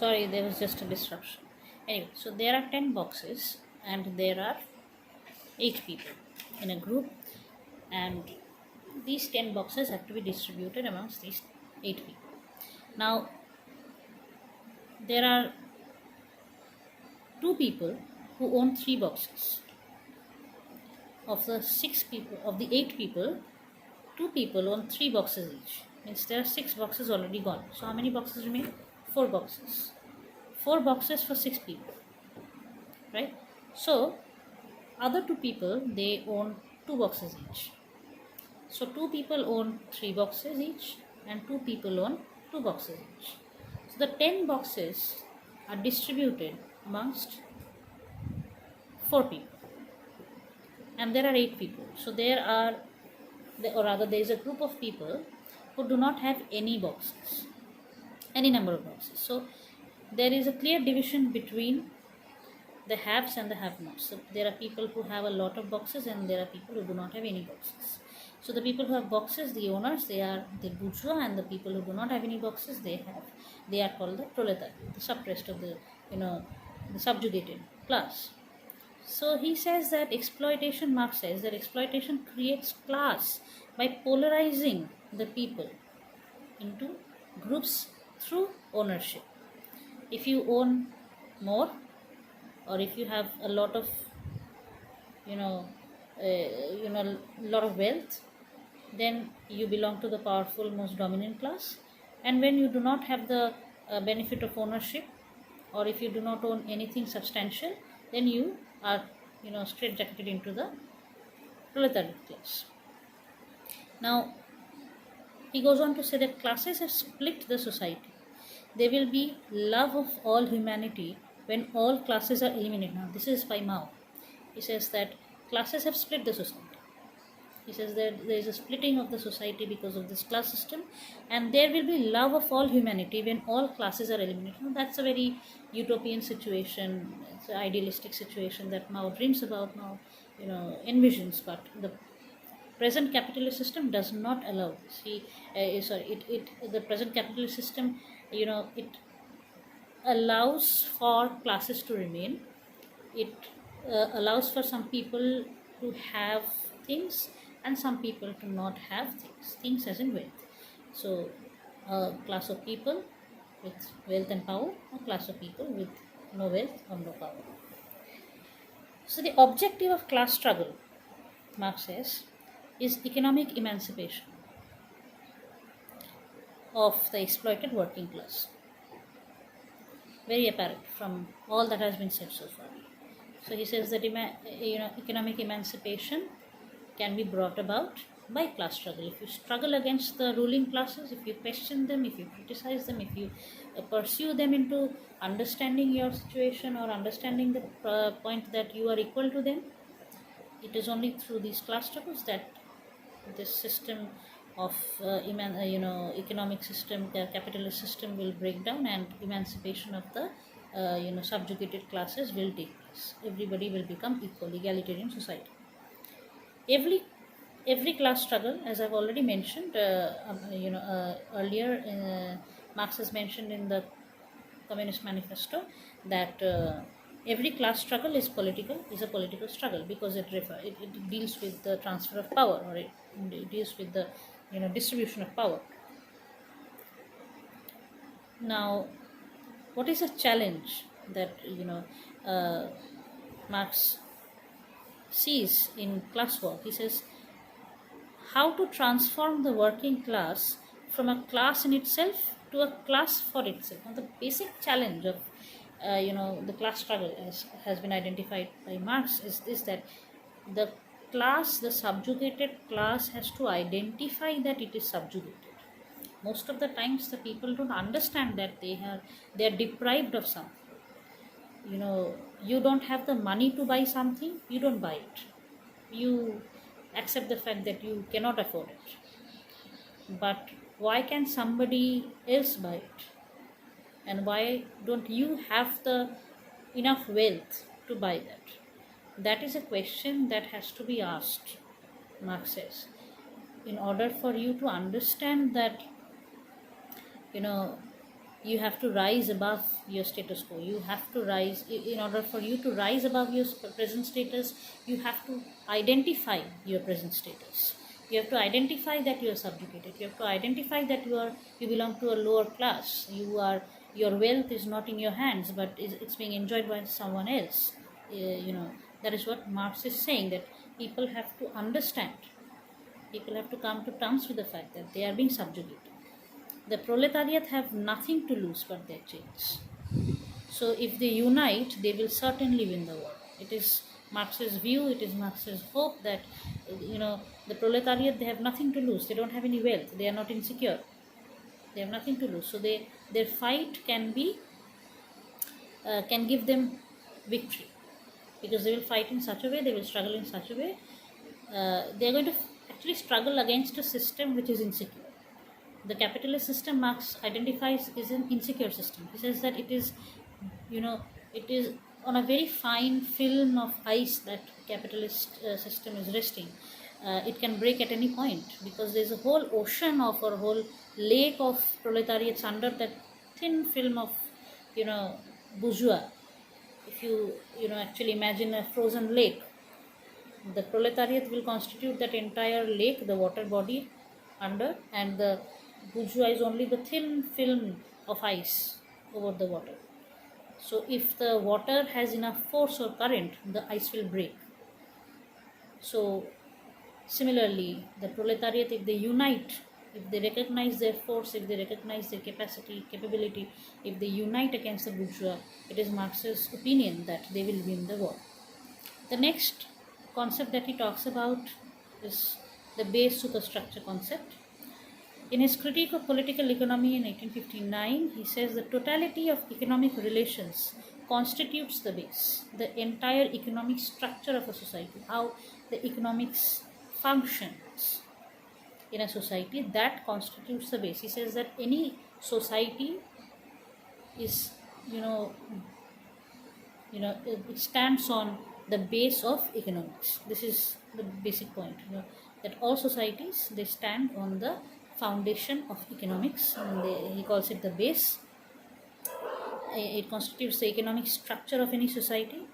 Sorry, there was just a disruption. Anyway, so there are 10 boxes and there are 8 people in a group, and these 10 boxes have to be distributed amongst these 8 people. Now, there are 2 people who own 3 boxes. Of the 6 people, of the 8 people, 2 people own 3 boxes each. Means there are 6 boxes already gone. So how many boxes remain? 4 boxes. 4 boxes for 6 people, right? So other 2 people, they own 2 boxes each. So 2 people own 3 boxes each and 2 people own 2 boxes each. So the 10 boxes are distributed amongst 4 people, and there are 8 people. So there is a group of people who do not have any boxes, any number of boxes. So there is a clear division between the haves and the have-nots. So there are people who have a lot of boxes and there are people who do not have any boxes. So the people who have boxes, the owners, they are the bourgeois, and the people who do not have any boxes, they are called the proletariat, the suppressed of the the subjugated class. So he says that Marx says that exploitation creates class by polarizing the people into groups through ownership. If you own more, or if you have a lot of lot of wealth, then you belong to the powerful, most dominant class. And when you do not have the benefit of ownership, or if you do not own anything substantial, then you are straitjacketed into the proletariat class. Now he goes on to say that classes have split the society. There will be love of all humanity when all classes are eliminated. Now this is by Mao. He says that classes have split the society. He says that there is a splitting of the society because of this class system, and there will be love of all humanity when all classes are eliminated. Now, that's a very utopian situation. It's an idealistic situation that Mao dreams about, Mao envisions, but the present capitalist system does not allow this. The present capitalist system, it allows for classes to remain. It allows for some people to have things and some people to not have things as in wealth. So a class of people with wealth and power, a class of people with no wealth or no power. So the objective of class struggle, Marx says, is economic emancipation of the exploited working class. Very apparent from all that has been said so far. So he says that economic emancipation can be brought about by class struggle. If you struggle against the ruling classes, if you question them, if you criticize them, if you pursue them into understanding your situation or understanding the point that you are equal to them, it is only through these class struggles that this system of economic system, the capitalist system, will break down and emancipation of the subjugated classes will take place. Everybody will become equal, egalitarian society. Every class struggle, as I've already mentioned earlier, Marx has mentioned in the Communist Manifesto that every class struggle is a political struggle, because it deals with the transfer of power, or it deals with the distribution of power. Now, what is a challenge that Marx sees in class war? He says, how to transform the working class from a class in itself to a class for itself. Now, the basic challenge of the class struggle, as has been identified by Marx, is that the subjugated class has to identify that it is subjugated. Most of the times the people don't understand that they are deprived of something. You don't have the money to buy something, you don't buy it. You accept the fact that you cannot afford it. But why can somebody else buy it? And why don't you have the enough wealth to buy that? That is a question that has to be asked, Marx says, in order for you to understand that you have to rise above your status quo. You have to rise, in order for you to rise above your present status, you have to identify your present status. You have to identify that you are subjugated. You have to identify that you belong to a lower class. Your wealth is not in your hands, but it's being enjoyed by someone else. That is what Marx is saying, that people have to understand, people have to come to terms with the fact that they are being subjugated. The proletariat have nothing to lose but their chains. So if they unite, they will certainly win the war. It is Marx's view, it is Marx's hope that, the proletariat, they have nothing to lose. They don't have any wealth. They are not insecure. They have nothing to lose. So their fight can give them victory, because they will fight in such a way, they will struggle in such a way. They are going to actually struggle against a system which is insecure. The capitalist system Marx identifies is an insecure system. He says that it is on a very fine film of ice that capitalist system is resting. It can break at any point, because there's a whole ocean of, or a whole lake of proletariats under that thin film of bourgeois. If you actually imagine a frozen lake, the proletariat will constitute that entire lake, the water body under, and the bourgeois is only the thin film of ice over the water. So if the water has enough force or current, the ice will break. So similarly, the proletariat, if they unite, if they recognize their force, if they recognize their capability, if they unite against the bourgeois, it is Marx's opinion that they will win the war. The next concept that he talks about is the base superstructure concept. In his critique of political economy in 1859, he says the totality of economic relations constitutes the base, the entire economic structure of a society, how the economics functions in a society, that constitutes the base. He says that any society is, it stands on the base of economics. This is the basic point, that all societies, they stand on the foundation of economics, and he calls it the base. It constitutes the economic structure of any society,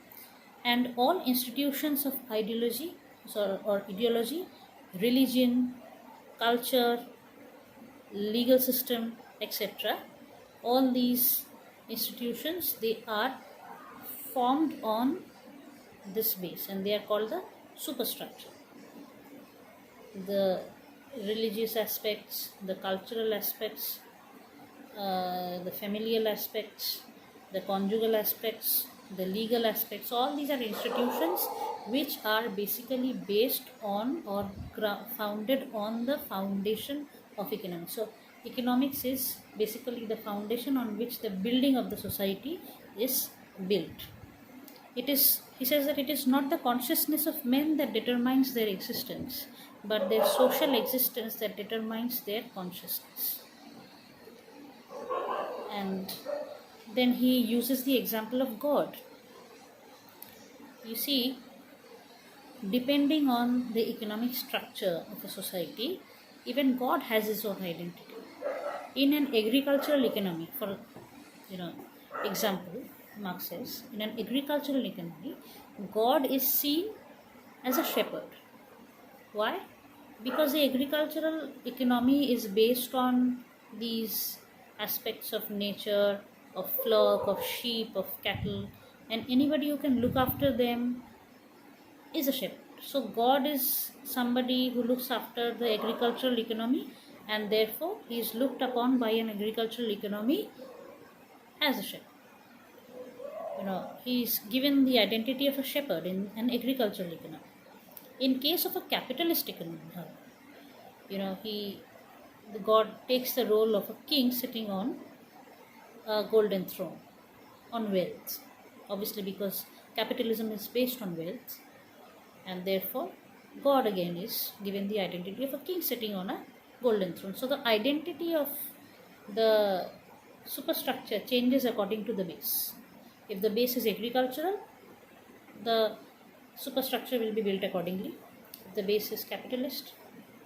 and all institutions of ideology or ideology, religion, culture, legal system, etc., all these institutions, they are formed on this base, and they are called the superstructure. The religious aspects, the cultural aspects, the familial aspects, the conjugal aspects, the legal aspects, all these are institutions which are basically based on or founded on the foundation of economics. So economics is basically the foundation on which the building of the society is built. He says that it is not the consciousness of men that determines their existence, but their social existence that determines their consciousness. And then he uses the example of God. You see, depending on the economic structure of a society, even God has his own identity. In an agricultural economy, for example, Marx says, in an agricultural economy, God is seen as a shepherd. Why? Because the agricultural economy is based on these aspects of nature, of flock, of sheep, of cattle, and anybody who can look after them is a shepherd. So God is somebody who looks after the agricultural economy, and therefore he is looked upon by an agricultural economy as a shepherd. He is given the identity of a shepherd in an agricultural economy. In case of a capitalist economy, God takes the role of a king sitting on a golden throne, on wealth. Obviously, because capitalism is based on wealth, and therefore God again is given the identity of a king sitting on a golden throne. So the identity of the superstructure changes according to the base. If the base is agricultural, the superstructure will be built accordingly. If the base is capitalist,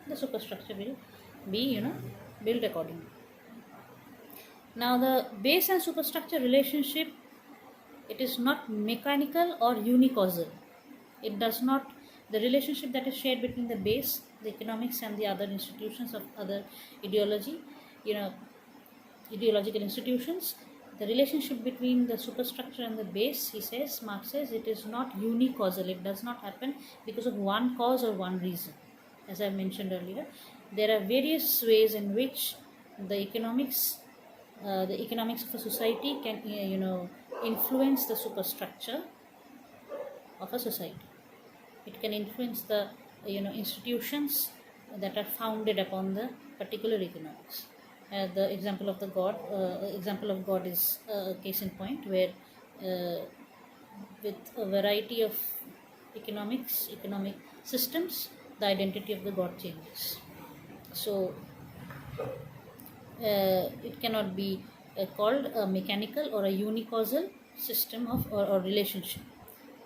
the superstructure will be, built accordingly. Now, the base and superstructure relationship, it is not mechanical or unicausal. It does not, the relationship that is shared between the base, the economics, and the other institutions of other ideology, you know, ideological institutions, the relationship between the superstructure and the base, he says, Marx says, it is not unicausal. It does not happen because of one cause or one reason. As I mentioned earlier, there are various ways in which the economics of a society can, influence the superstructure of a society. It can influence the, institutions that are founded upon the particular economics. The example of God is a case in point where, with a variety of economic systems, the identity of the God changes. So it cannot be called a mechanical or a unicausal system of, or relationship,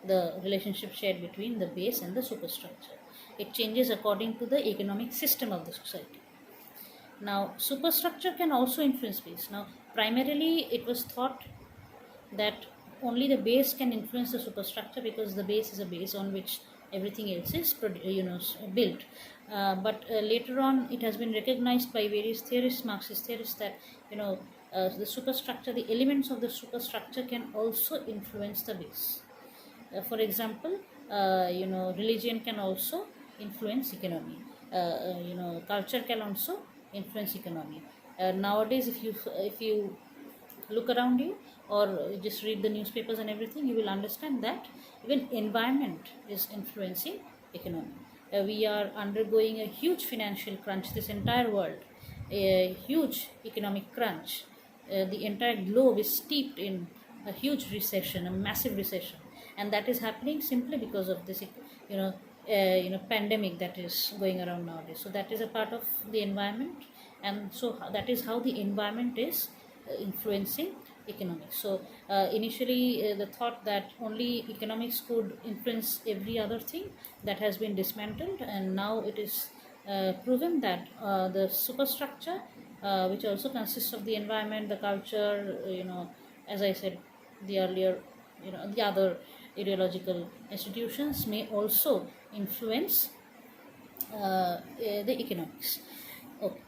the relationship shared between the base and the superstructure. It changes according to the economic system of the society. Now, superstructure can also influence base. Now, primarily it was thought that only the base can influence the superstructure because the base is a base on which everything else is built. But later on, it has been recognized by various theorists, Marxist theorists, that the superstructure, the elements of the superstructure can also influence the base. For example, religion can also influence economy. Culture can also influence economy. Nowadays, if you look around you or just read the newspapers and everything, you will understand that even environment is influencing economy. We are undergoing a huge financial crunch, this entire world, a huge economic crunch. The entire globe is steeped in a huge recession, a massive recession, and that is happening simply because of this pandemic that is going around nowadays. So that is a part of the environment, and so that is how the environment is influencing economics. So initially, the thought that only economics could influence every other thing, that has been dismantled, and now it is proven that the superstructure, which also consists of the environment, the culture, as I said, the earlier, the other ideological institutions may also influence the economics. Okay.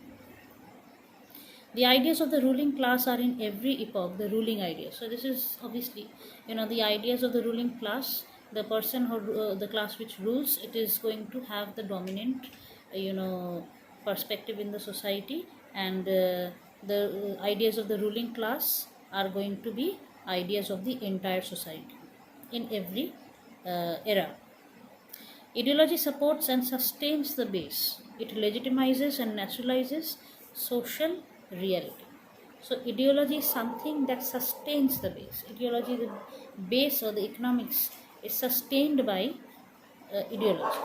The ideas of the ruling class are in every epoch, the ruling ideas. So this is obviously, the ideas of the ruling class, the person who, the class which rules, it is going to have the dominant, perspective in the society, and the ideas of the ruling class are going to be ideas of the entire society in every era. Ideology supports and sustains the base. It legitimizes and naturalizes social reality. So, ideology is something that sustains the base. Ideology, the base or the economics, is sustained by ideology,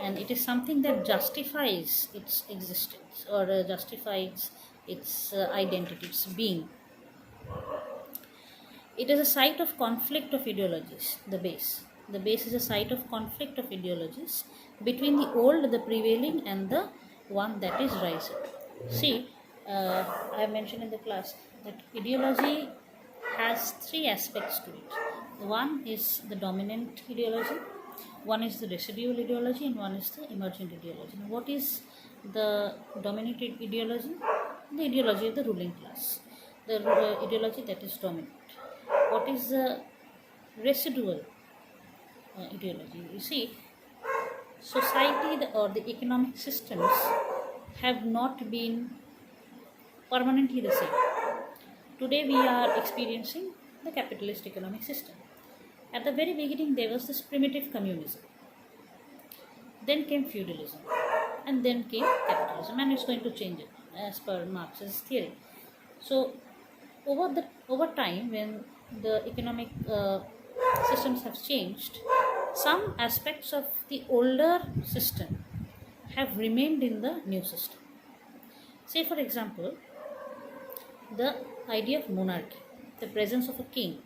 and it is something that justifies its existence, or justifies its identity, its being. It is a site of conflict of ideologies, the base. The base is a site of conflict of ideologies between the old, the prevailing, and the one that is rising. See, I mentioned in the class that ideology has three aspects to it. One is the dominant ideology, one is the residual ideology, and one is the emergent ideology. Now, what is the dominant ideology? The ideology of the ruling class, the ideology that is dominant. What is the residual ideology? You see, society or the economic systems have not been permanently the same. Today we are experiencing the capitalist economic system. At the very beginning, there was this primitive communism. Then came feudalism, and then came capitalism, and it's going to change it as per Marx's theory. So, over time, when the economic systems have changed, some aspects of the older system have remained in the new system. Say, for example, the idea of monarchy, the presence of a king.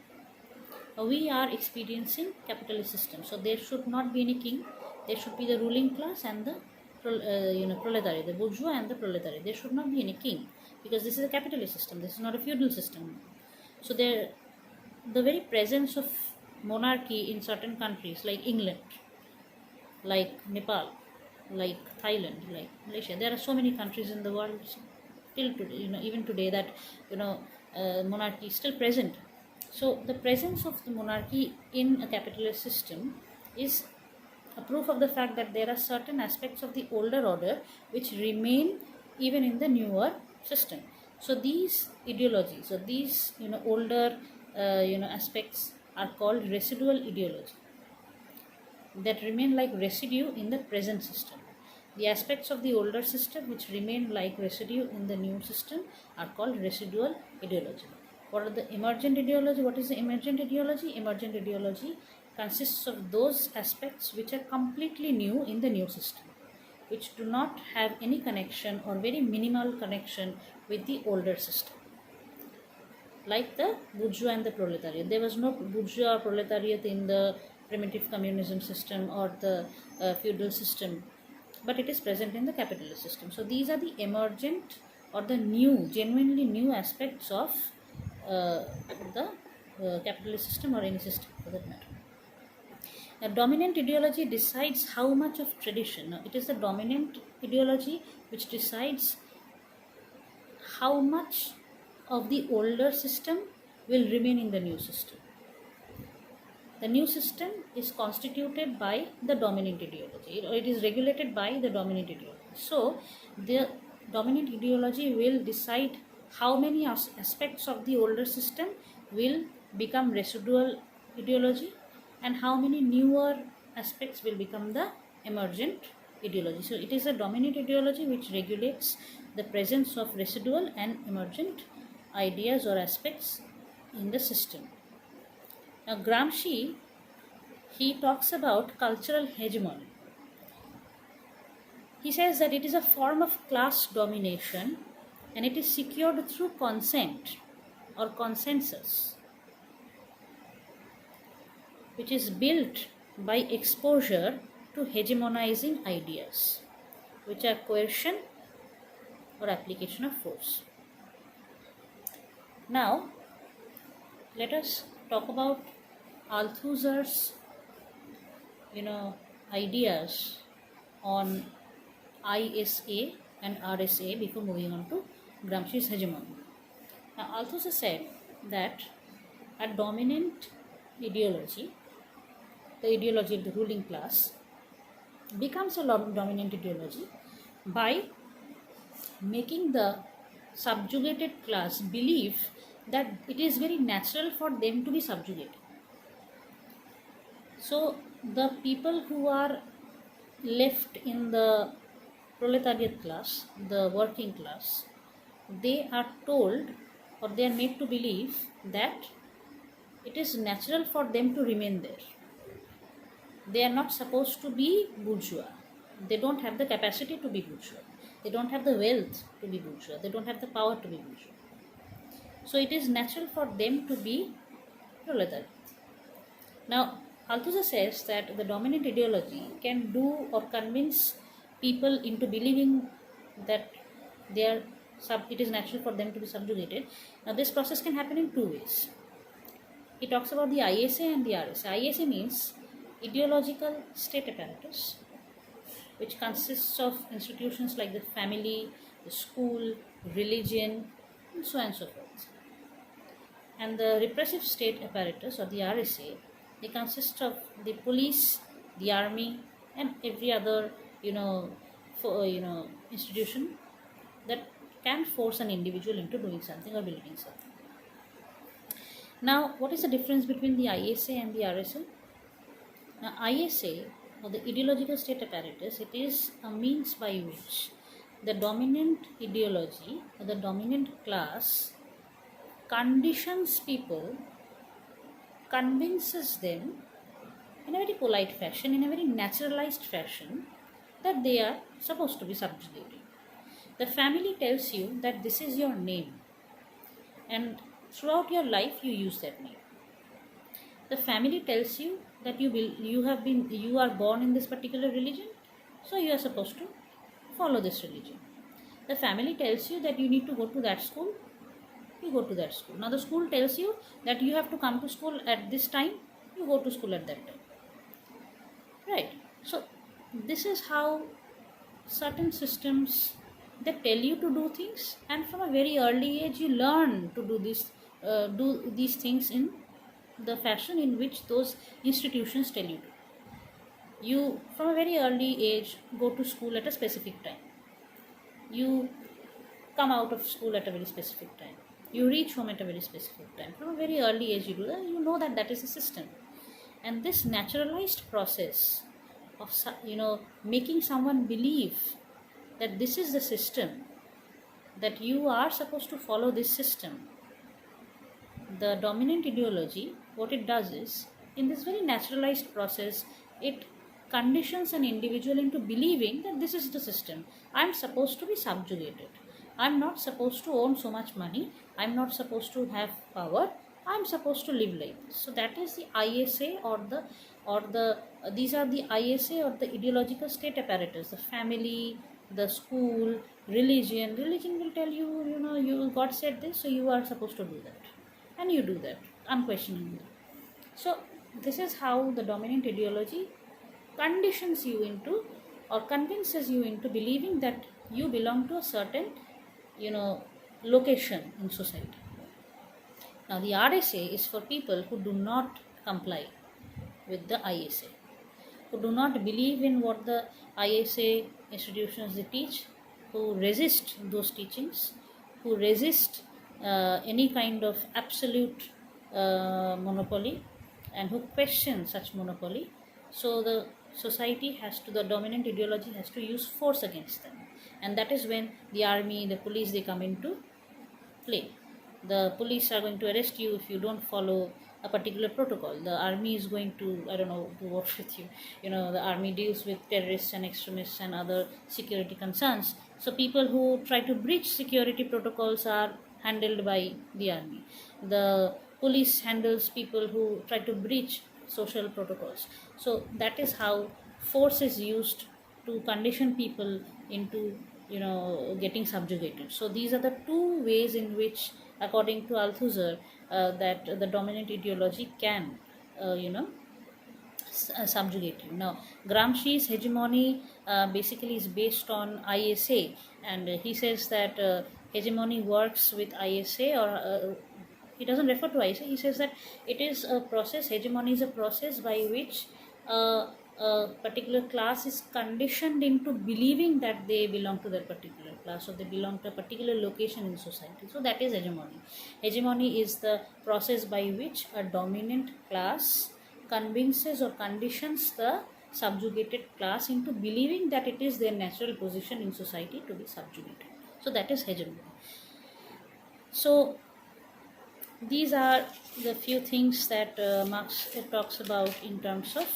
We are experiencing capitalist system, so there should not be any king. There should be the ruling class and the proletariat, the bourgeois and the proletariat. There should not be any king. because this is a capitalist system, this is not a feudal system. So the very presence of monarchy in certain countries like England, like Nepal, like Thailand, like Malaysia, there are so many countries in the world till today, even today, that monarchy is still present. So the presence of the monarchy in a capitalist system is a proof of the fact that there are certain aspects of the older order which remain even in the newer system. So these ideologies, or these older aspects, are called residual ideology, that remain like residue in the present system. The aspects of the older system which remain like residue in the new system are called residual ideology. What are the emergent ideology? What is the emergent ideology? Emergent ideology consists of those aspects which are completely new in the new system, which do not have any connection or very minimal connection with the older system. Like the bourgeois and the proletariat. There was no bourgeois or proletariat in the primitive communism system or the feudal system, but it is present in the capitalist system. So these are the emergent or the new, genuinely new aspects of the capitalist system, or any system for that matter. A dominant ideology decides how much of tradition. Now, it is the dominant ideology which decides how much of the older system will remain in the new system. The new system is constituted by the dominant ideology, or it is regulated by the dominant ideology. So the dominant ideology will decide how many aspects of the older system will become residual ideology, and how many newer aspects will become the emergent ideology. So it is a dominant ideology which regulates the presence of residual and emergent ideas or aspects in the system. Now Gramsci, he talks about cultural hegemony. He says that it is a form of class domination, and it is secured through consent or consensus, which is built by exposure to hegemonizing ideas, which are coercion or application of force. Now, let us talk about Althusser's, ideas on ISA and RSA before moving on to Gramsci's hegemony. Now, Althusser said that a dominant ideology, the ideology of the ruling class, becomes a dominant ideology by making the subjugated class believe that it is very natural for them to be subjugated. So the people who are left in the proletariat class, the working class, they are told, or they are made to believe, that it is natural for them to remain there. They are not supposed to be bourgeois. They don't have the capacity to be bourgeois. They don't have the wealth to be bourgeois. They don't have the power to be bourgeois. So it is natural for them to be proletariat. Now, Althusser says that the dominant ideology can do or convince people into believing that it is natural for them to be subjugated. Now, this process can happen in two ways. He talks about the ISA and the RSA. ISA means ideological state apparatus, which consists of institutions like the family, the school, religion, and so on and so forth. And the repressive state apparatus, or the RSA, they consist of the police, the army, and every other institution that can force an individual into doing something or believing something. Now, what is the difference between the ISA and the RSA? Now, ISA, or the ideological state apparatus, it is a means by which the dominant ideology or the dominant class conditions people, convinces them in a very polite fashion, in a very naturalized fashion, that they are supposed to be subjugated. The family tells you that this is your name, and throughout your life you use that name. The family tells you that you are born in this particular religion, so you are supposed to follow this religion. The family tells you that you need to go to that school, you go to that school. Now the school tells you that you have to come to school at this time, you go to school at that time. Right. So this is how certain systems, they tell you to do things, and from a very early age you learn to do these things in the fashion in which those institutions tell you to. You from a very early age go to school at a specific time. You come out of school at a very specific time. You reach home at a very specific time. From a very early age you do that. You know that that is a system, and this naturalized process of making someone believe that this is the system, that you are supposed to follow this system. The dominant ideology, what it does is, in this very naturalized process, it conditions an individual into believing that this is the system. I'm supposed to be subjugated. I'm not supposed to own so much money. I'm not supposed to have power. I'm supposed to live like this. So that is the ISA, these are the ISA, or the ideological state apparatus. The family, the school, religion. Religion will tell you, God said this, so you are supposed to do that, and you do that unquestioningly. So this is how the dominant ideology conditions you into, or convinces you into believing that you belong to a certain location in society. Now the RSA is for people who do not comply with the ISA, who do not believe in what the ISA institutions they teach, who resist those teachings, who resist any kind of absolute monopoly, and who question such monopoly. So the the dominant ideology has to use force against them, and that is when the army, the police, they come into play. The police are going to arrest you if you don't follow a particular protocol. The army is going to, I don't know, to work with you. The army deals with terrorists and extremists and other security concerns. So people who try to breach security protocols are handled by the army. The police handles people who try to breach social protocols. So that is how force is used to condition people into getting subjugated. So these are the two ways in which, according to Althusser, that the dominant ideology can subjugate you. Now Gramsci's hegemony basically is based on ISA, and he says that hegemony works with ISA, or he doesn't refer to ISA. He says that it is a process, hegemony is a process by which a particular class is conditioned into believing that they belong to that particular class, or they belong to a particular location in society. So that is hegemony. Hegemony is the process by which a dominant class convinces or conditions the subjugated class into believing that it is their natural position in society to be subjugated. So that is hegemony. So these are the few things that Marx talks about in terms of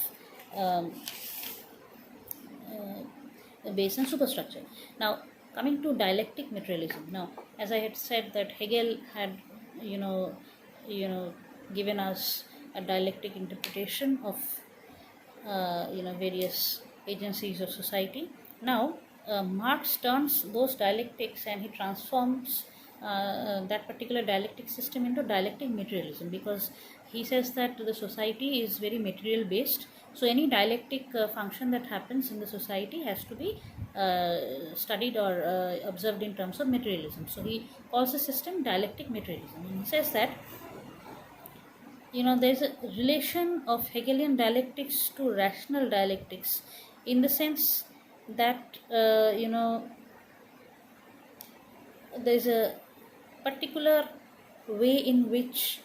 base and superstructure. Now coming to dialectic materialism. Now, as I had said, that Hegel had given us a dialectic interpretation of various agencies of society. Now Marx turns those dialectics and he transforms that particular dialectic system into dialectic materialism, because he says that the society is very material based. So any dialectic function that happens in the society has to be studied or observed in terms of materialism. So he calls the system dialectic materialism, and he says that there's a relation of Hegelian dialectics to rational dialectics, in the sense that there's a particular way in which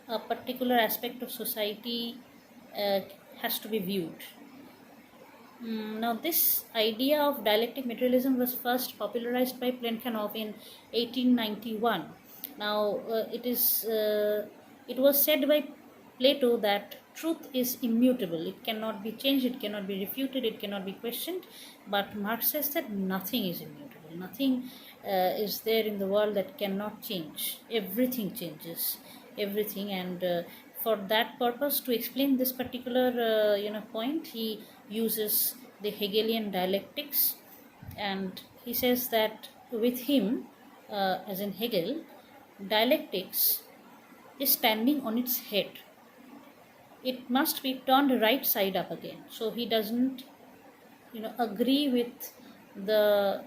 a particular aspect of society has to be viewed. Now this idea of dialectic materialism was first popularized by Plekhanov in 1891. Now it was said by Plato that truth is immutable. It cannot be changed, it cannot be refuted, it cannot be questioned. But Marx says that nothing is immutable. Nothing is there in the world that cannot change. Everything changes. Everything. And for that purpose, to explain this particular point, he uses the Hegelian dialectics, and he says that with him, as in Hegel, dialectics is standing on its head. It must be turned right side up again. So he doesn't, agree with the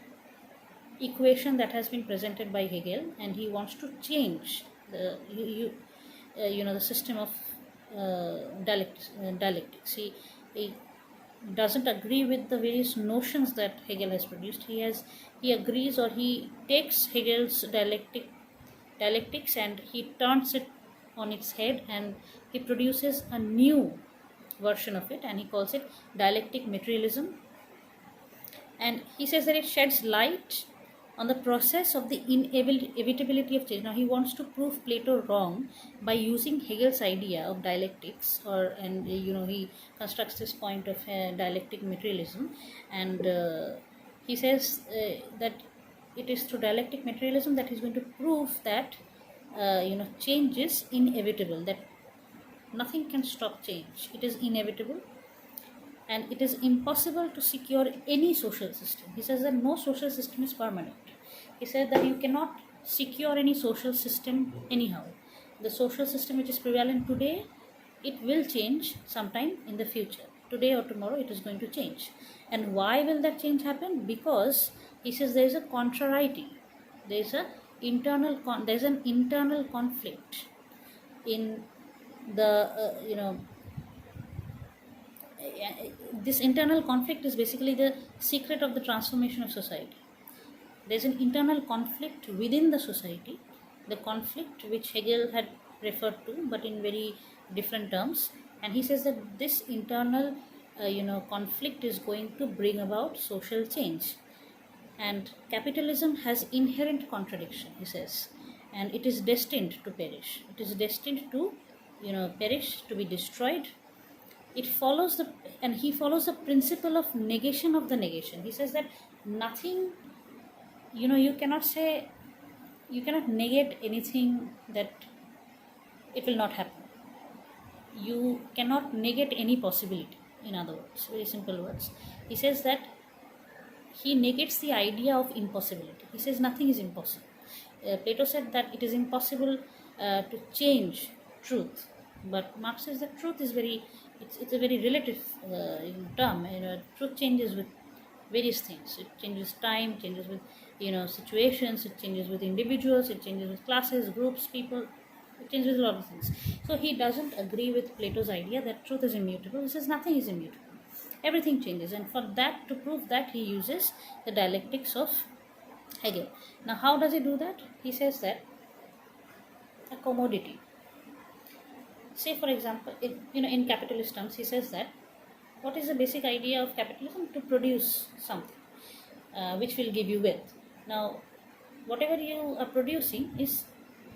equation that has been presented by Hegel, and he wants to change the system of dialectics. He doesn't agree with the various notions that Hegel has produced. He agrees, or he takes Hegel's dialectics and he turns it on its head, and he produces a new version of it, and he calls it dialectic materialism. And he says that it sheds light on the process of the inevitability of change. Now he wants to prove Plato wrong by using Hegel's idea of dialectics, and he constructs this point of dialectic materialism, and he says that it is through dialectic materialism that he's going to prove that change is inevitable, that nothing can stop change. It is inevitable, and it is impossible to secure any social system. He says that no social system is permanent. He said that you cannot secure any social system anyhow. The social system which is prevalent today, it will change sometime in the future. Today or tomorrow it is going to change. And why will that change happen? Because he says there is a contrariety. There is an internal conflict in the this internal conflict is basically the secret of the transformation of society. There's an internal conflict within the society, the conflict which Hegel had referred to, but in very different terms. And he says that this internal conflict is going to bring about social change. And capitalism has inherent contradiction, he says, and it is destined to perish. It is destined to perish, to be destroyed. He follows the principle of negation of the negation. He says that nothing, you cannot negate anything, that it will not happen. You cannot negate any possibility, in other words, very simple words. He says that he negates the idea of impossibility. He says nothing is impossible. Plato said that it is impossible to change truth, but Marx says that truth is it's a very relative term. Truth changes with various things. It changes time, changes with situations, it changes with individuals, it changes with classes, groups, people. It changes with a lot of things. So he doesn't agree with Plato's idea that truth is immutable. He says nothing is immutable. Everything changes, and for that, to prove that, he uses the dialectics of Hegel. Now, how does he do that? He says that a commodity. Say, for example, in capitalist terms, he says that what is the basic idea of capitalism? To produce something which will give you wealth. Now, whatever you are producing is,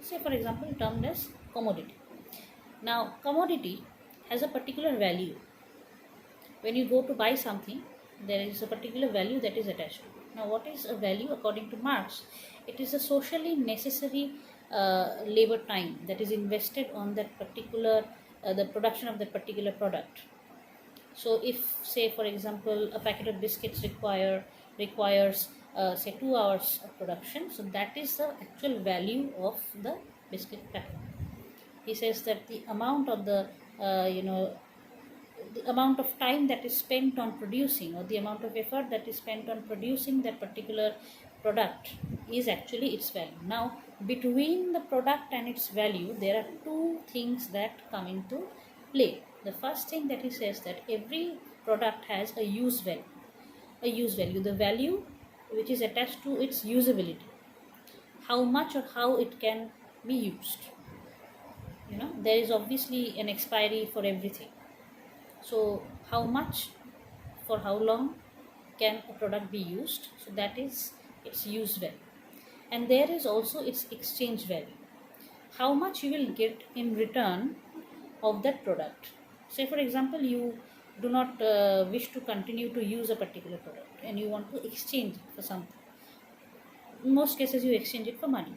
say, for example, termed as commodity. Now, commodity has a particular value. When you go to buy something, there is a particular value that is attached to it. Now, what is a value according to Marx? It is a socially necessary labor time that is invested on that particular, the production of that particular product. So, if, say, for example, a packet of biscuits requires say 2 hours of production, so that is the actual value of the biscuit packet. He says that the amount of the amount of time that is spent on producing, or the amount of effort that is spent on producing that particular product, is actually its value. Now, between the product and its value, there are two things that come into play. The first thing that he says, that every product has a use value. The value which is attached to its usability, how much or how it can be used. There is obviously an expiry for everything. So how much, for how long can a product be used? So that is its use value. And there is also its exchange value. How much you will get in return of that product. Say, for example, you do not wish to continue to use a particular product and you want to exchange it for something. In most cases, you exchange it for money.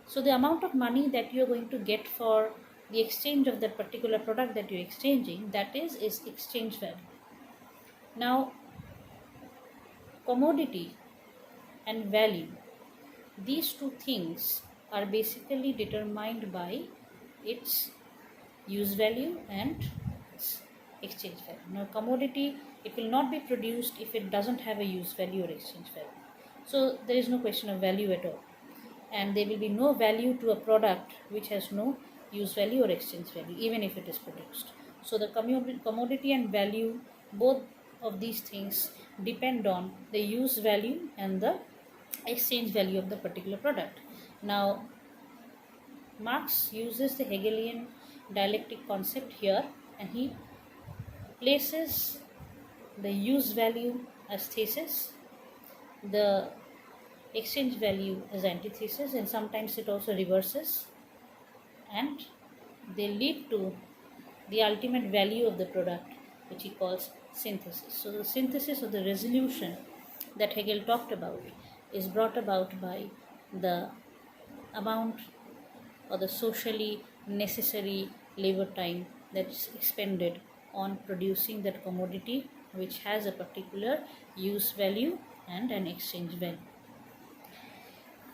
So the amount of money that you are going to get for the exchange of that particular product that you're exchanging, that is exchange value. Now, commodity and value these two things are basically determined by its use value and its exchange value. Now, commodity, it will not be produced if it doesn't have a use value or exchange value. So there is no question of value at all, and there will be no value to a product which has no use value or exchange value, even if it is produced. So the commodity and value, both of these things depend on the use value and the exchange value of the particular product. Now, Marx uses the Hegelian dialectic concept here, and he places the use value as thesis, the exchange value as antithesis, and sometimes it also reverses, and they lead to the ultimate value of the product, which he calls synthesis. So the synthesis or the resolution that Hegel talked about is brought about by the amount or the socially necessary labor time that's expended on producing that commodity which has a particular use value and an exchange value.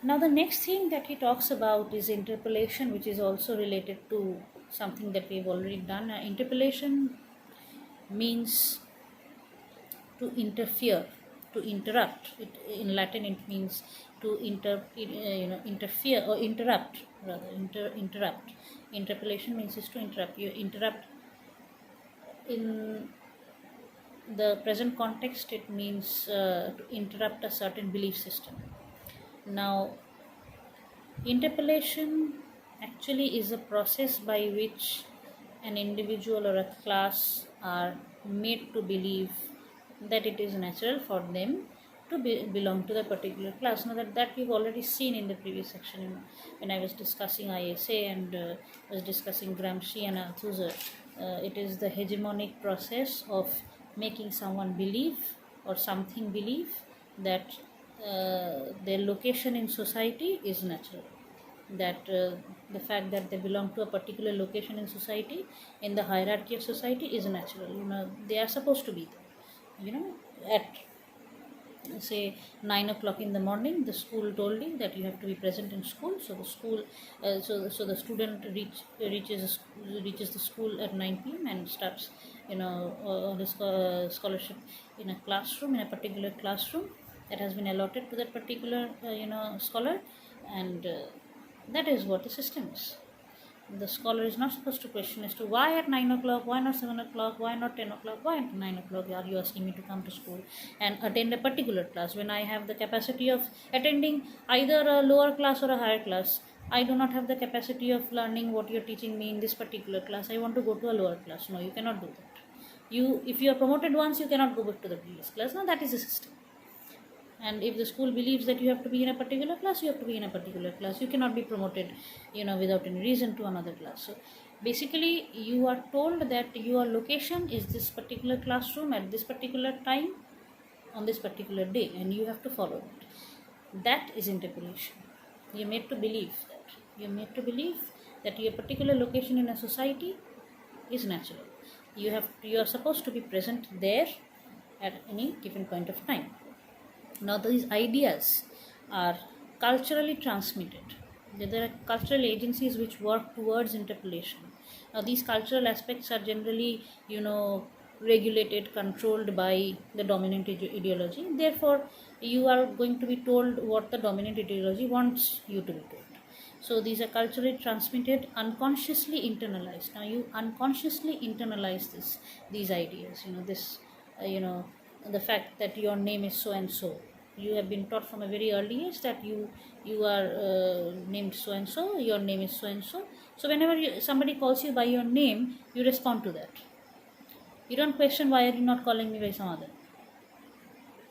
Now, the next thing that he talks about is interpolation, which is also related to something that we've already done. Interpolation means to interfere, to interrupt. In Latin, it means to interfere or interrupt. Rather, interrupt. Interpolation means is to interrupt. You interrupt. In the present context, it means to interrupt a certain belief system. Now, interpolation actually is a process by which an individual or a class are made to believe that it is natural for them to belong to the particular class. Now that we've already seen in the previous section, when I was discussing ISA and was discussing Gramsci and Althusser. It is the hegemonic process of making someone believe or something believe that their location in society is natural, that the fact that they belong to a particular location in society, in the hierarchy of society, is natural. They are supposed to be there. At say 9 o'clock in the morning, the school told you that you have to be present in school. So the school, so the student reaches the school at 9 p.m. and starts, his scholarship in a classroom, in a particular classroom that has been allotted to that particular, scholar, and that is what the system is. The scholar is not supposed to question as to why at 9 o'clock, why not 7 o'clock, why not 10 o'clock, why at 9 o'clock are you asking me to come to school and attend a particular class when I have the capacity of attending either a lower class or a higher class. I do not have the capacity of learning what you're teaching me in this particular class. I want to go to a lower class. No, you cannot do that. If you are promoted once, you cannot go back to the previous class. Now that is the system. And if the school believes that you have to be in a particular class, you have to be in a particular class. You cannot be promoted, without any reason to another class. So basically, you are told that your location is this particular classroom at this particular time on this particular day, and you have to follow it. That is interpolation. You're made to believe that. You're made to believe that your particular location in a society is natural. You are supposed to be present there at any given point of time. Now, these ideas are culturally transmitted. There are cultural agencies which work towards interpolation. Now, these cultural aspects are generally, regulated, controlled by the dominant ideology. Therefore, you are going to be told what the dominant ideology wants you to be told. So, these are culturally transmitted, unconsciously internalized. Now, you unconsciously internalize these ideas. The fact that your name is so and so. You have been taught from a very early age that you are named so and so, your name is so and so. So whenever somebody calls you by your name, you respond to that. You don't question, why are you not calling me by some other?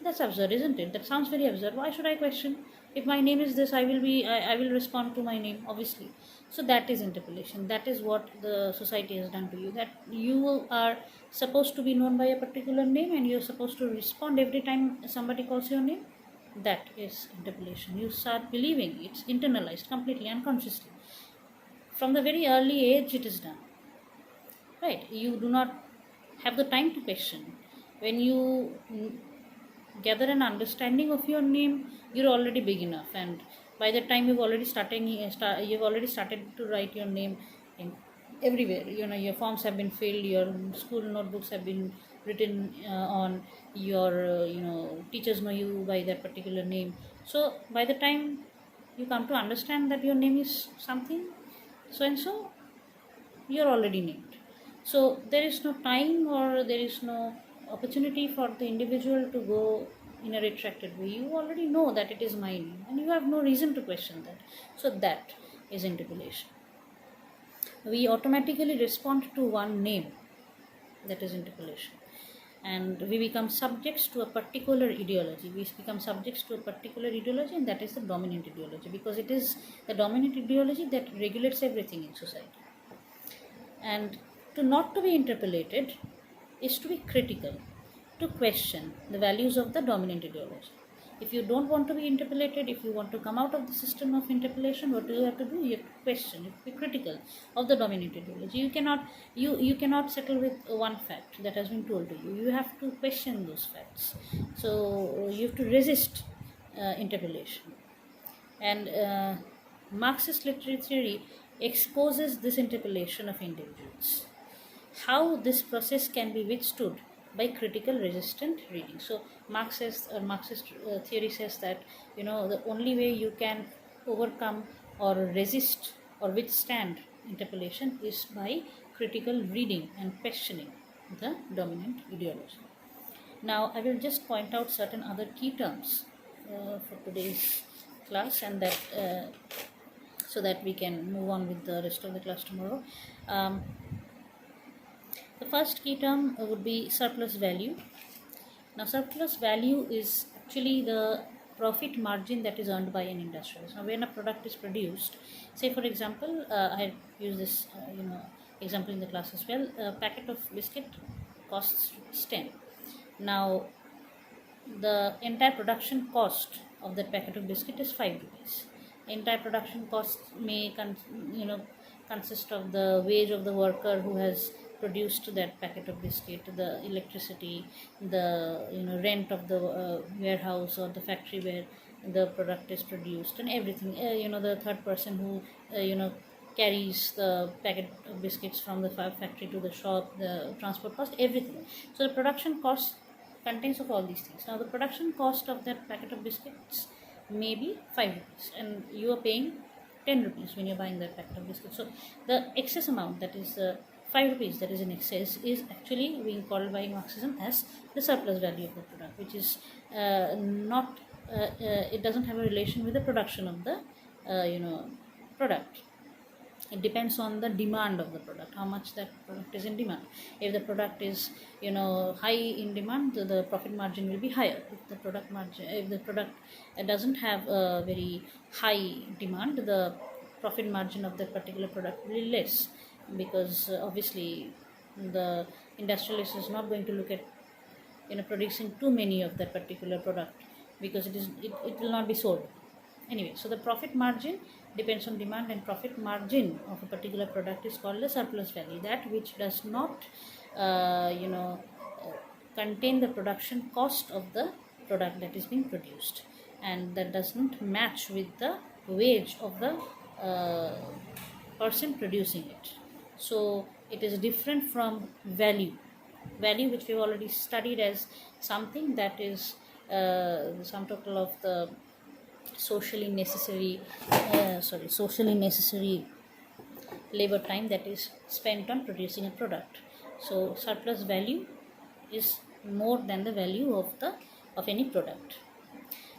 That's absurd, isn't it? That sounds very absurd. Why should I question? If my name is this, I will respond to my name, obviously. So that is interpolation. That is what the society has done to you. That you are supposed to be known by a particular name and you're supposed to respond every time somebody calls your name. That is interpolation. You start believing, it's internalized completely, unconsciously. From the very early age, it is done. Right? You do not have the time to question. When you gather an understanding of your name, you're already big enough, and By the time you've already started to write your name in everywhere. Your forms have been filled, your school notebooks have been written on, your teachers know you by that particular name. So by the time you come to understand that your name is something so and so, you're already named. So there is no time or there is no opportunity for the individual to go in a retracted way. You already know that it is my name and you have no reason to question that. So that is interpolation. We automatically respond to one name, that is interpolation, and we become subjects to a particular ideology. We become subjects to a particular ideology, and that is the dominant ideology, because it is the dominant ideology that regulates everything in society. And to not to be interpolated is to be critical, to question the values of the dominant ideology. If you don't want to be interpolated, if you want to come out of the system of interpolation, what do you have to do? You have to question, you have to be critical of the dominant ideology. You cannot settle with one fact that has been told to you. You have to question those facts. So you have to resist interpolation. And Marxist literary theory exposes this interpolation of individuals. How this process can be withstood by critical resistant reading. So Marxist theory says that the only way you can overcome or resist or withstand interpolation is by critical reading and questioning the dominant ideology. Now I will just point out certain other key terms for today's class, and that so that we can move on with the rest of the class tomorrow. The first key term would be surplus value. Now surplus value is actually the profit margin that is earned by an industrialist. Now when a product is produced, say for example, I use this example in the class as well. A packet of biscuit costs 10. Now the entire production cost of that packet of biscuit is 5 rupees. Entire production cost may consist of the wage of the worker who has produced that packet of biscuit, the electricity, the rent of the warehouse or the factory where the product is produced, and everything. The third person who carries the packet of biscuits from the factory to the shop, the transport cost, everything. So the production cost contains of all these things. Now the production cost of that packet of biscuits may be 5 rupees, and you are paying 10 rupees when you're buying that packet of biscuits. So the excess amount, that is 5 rupees, that is in excess, is actually being called by Marxism as the surplus value of the product, which is not it doesn't have a relation with the production of the product. It depends on the demand of the product, how much that product is in demand. If the product is high in demand, the profit margin will be higher. If the product doesn't have a very high demand, the profit margin of that particular product will be less, because obviously the industrialist is not going to look at producing too many of that particular product, because it will not be sold anyway. So the profit margin depends on demand, and profit margin of a particular product is called the surplus value, that which does not contain the production cost of the product that is being produced, and that doesn't match with the wage of the person producing it. So it is different from value, which we've already studied as something that is the sum total of the socially necessary labor time that is spent on producing a product. So surplus value is more than the value of any product.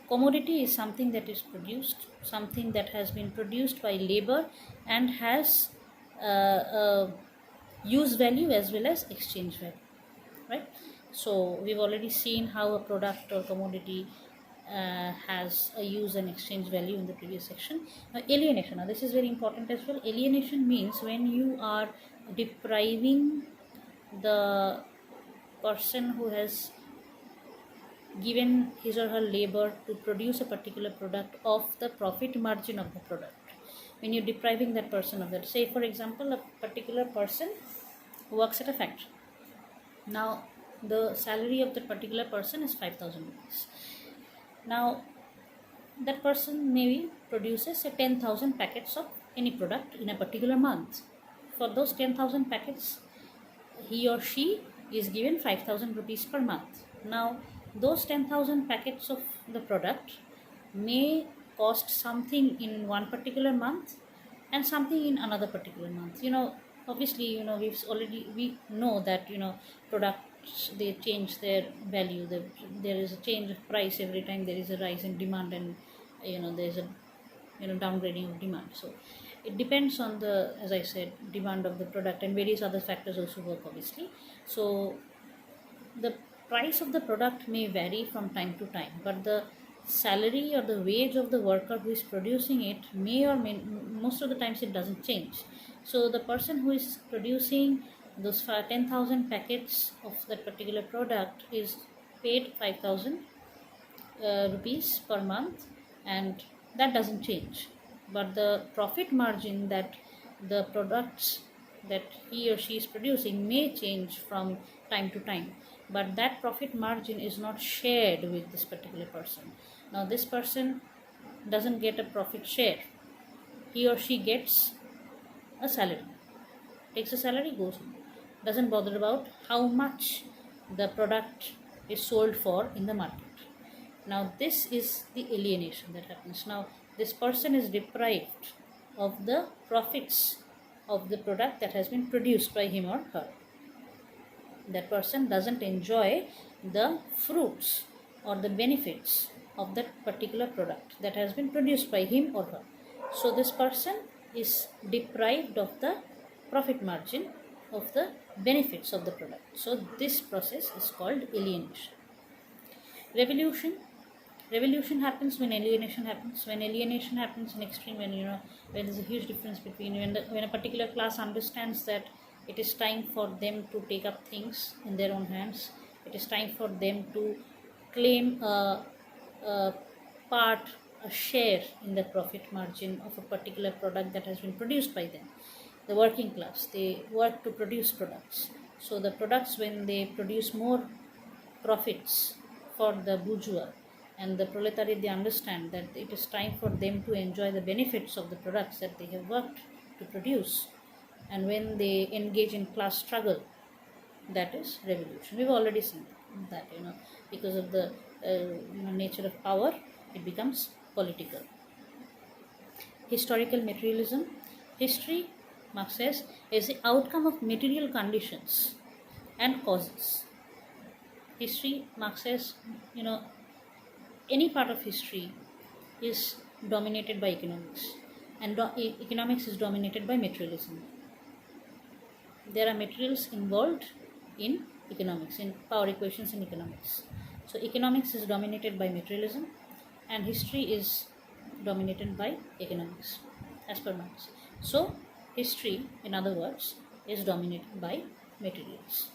Commodity is something that is produced, something that has been produced by labor and has use value as well as exchange value, right? So we've already seen how a product or commodity has a use and exchange value in the previous section. Now alienation, now this is very important as well. Alienation means when you are depriving the person who has given his or her labor to produce a particular product of the profit margin of the product. When you're depriving that person of that, say for example, a particular person who works at a factory. Now the salary of that particular person is 5,000 rupees. Now that person maybe produces say 10,000 packets of any product in a particular month. For those 10,000 packets, he or she is given 5,000 rupees per month. Now, those 10,000 packets of the product may cost something in one particular month and something in another particular month. Obviously, we know that, products, they change their value. There is a change of price every time there is a rise in demand, and there's a downgrading of demand. So it depends on the, as I said, demand of the product, and various other factors also work, obviously. So the price of the product may vary from time to time, but the salary or the wage of the worker who is producing it may or may, most of the times it doesn't change. So the person who is producing those 10,000 packets of that particular product is paid 5,000 rupees per month, and that doesn't change. But the profit margin that the products that he or she is producing may change from time to time, but that profit margin is not shared with this particular person. Now this person doesn't get a profit share. He or she gets a salary, takes a salary, goes home, doesn't bother about how much the product is sold for in the market. Now this is the alienation that happens. Now this person is deprived of the profits of the product that has been produced by him or her. That person doesn't enjoy the fruits or the benefits of that particular product that has been produced by him or her. So this person is deprived of the profit margin of the benefits of the product. So this process is called alienation. Revolution happens when alienation happens. When alienation happens in extreme, when there's a huge difference between when a particular class understands that it is time for them to take up things in their own hands. It is time for them to claim a part, a share in the profit margin of a particular product that has been produced by them. The working class, they work to produce products. So the products, when they produce more profits for the bourgeois and the proletariat, they understand that it is time for them to enjoy the benefits of the products that they have worked to produce. And when they engage in class struggle, that is revolution. We've already seen that, because of the nature of power, it becomes political. Historical materialism. History, Marx says, is the outcome of material conditions and causes. History, Marx says, any part of history is dominated by economics, and economics is dominated by materialism. There are materials involved in economics, in power equations in economics. So economics is dominated by materialism, and history is dominated by economics, as per Marx. So history, in other words, is dominated by materials.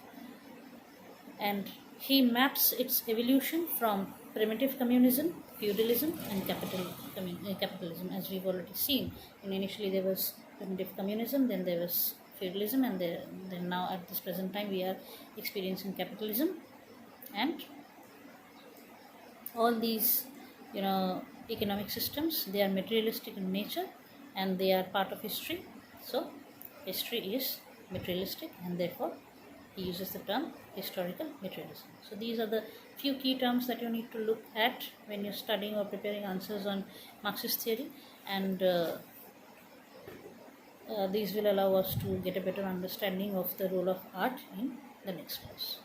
And he maps its evolution from primitive communism, feudalism, and capitalism, as we've already seen. And initially there was primitive communism, then there was feudalism, and then now at this present time we are experiencing capitalism. And all these economic systems, they are materialistic in nature, and they are part of history. So history is materialistic, and therefore he uses the term historical materialism. So these are the few key terms that you need to look at when you're studying or preparing answers on Marxist theory, and these will allow us to get a better understanding of the role of art in the next class.